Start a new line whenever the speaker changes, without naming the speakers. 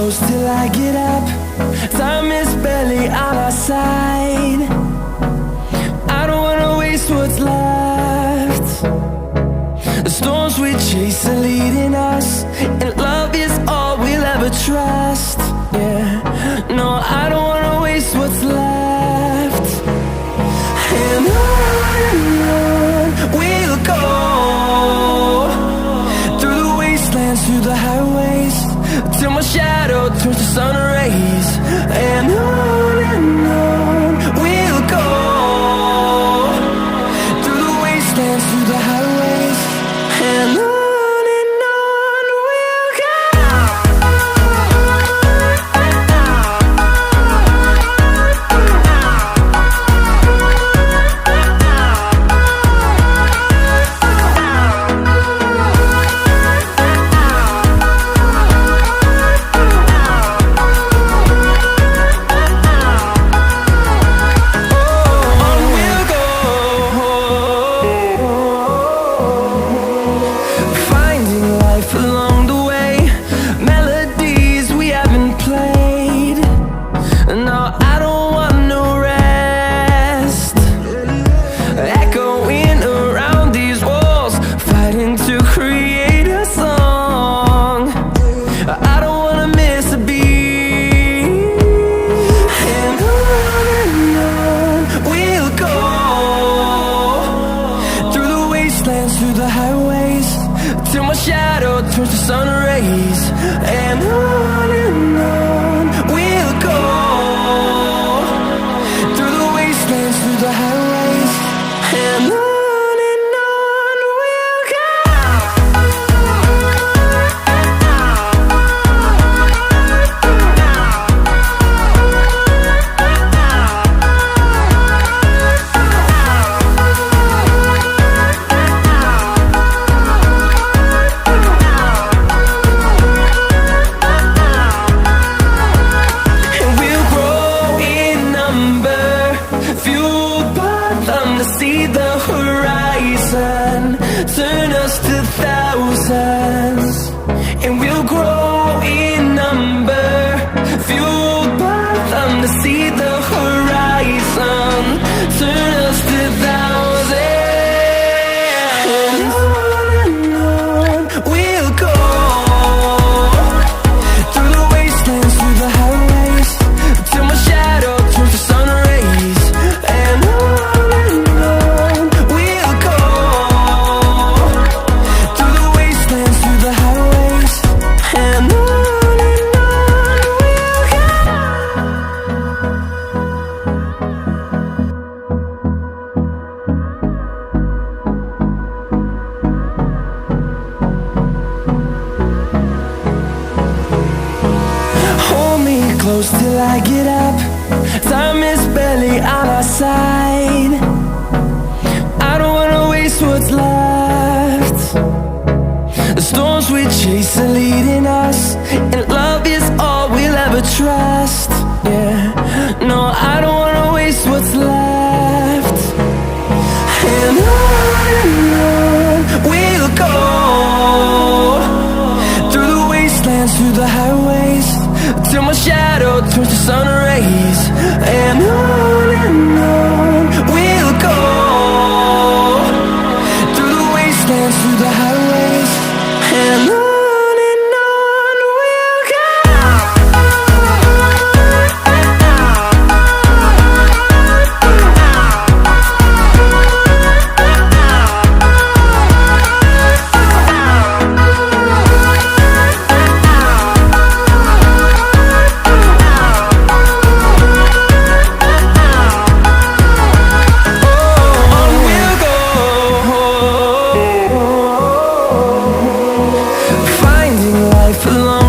close till I get up. Time is barely on our side. I don't wanna waste what's left. The storms we chase are leading us, and love is all we'll ever trust. Yeah, no, I don't wanna waste what's left. And on we'll go, through the wastelands, through the highways, till my shadow turns to sun rays. And on we'll go, through the wastelands, through the highways, and on. Along the way, melodies we haven't played. No, I don't want no rest. Echoing around these walls, fighting to create a song. I don't wanna miss a beat. And on we'll go, through the wastelands, through the highways, till my shadow turns to sun rays. And on we'll go, through the wastelands, through the highways, and on we'll go. See the horizon, turn us to thousands, and we'll grow in number, fueled by them. To see the horizon, turn us to thousands, and on we'll go, through the wastelands, through the highways, till my shadow turns to sun rays. And close till I get up. Time is barely on our side. I don't wanna waste what's left. The storms we chase are leading us, and love is all we'll ever trust. Yeah, no, I don't wanna waste what's left. And on we'll go, through the wastelands, through the highways, till my shadow turns to sun rays. And on we'll go, through the wastelands, through the highways, and on. Along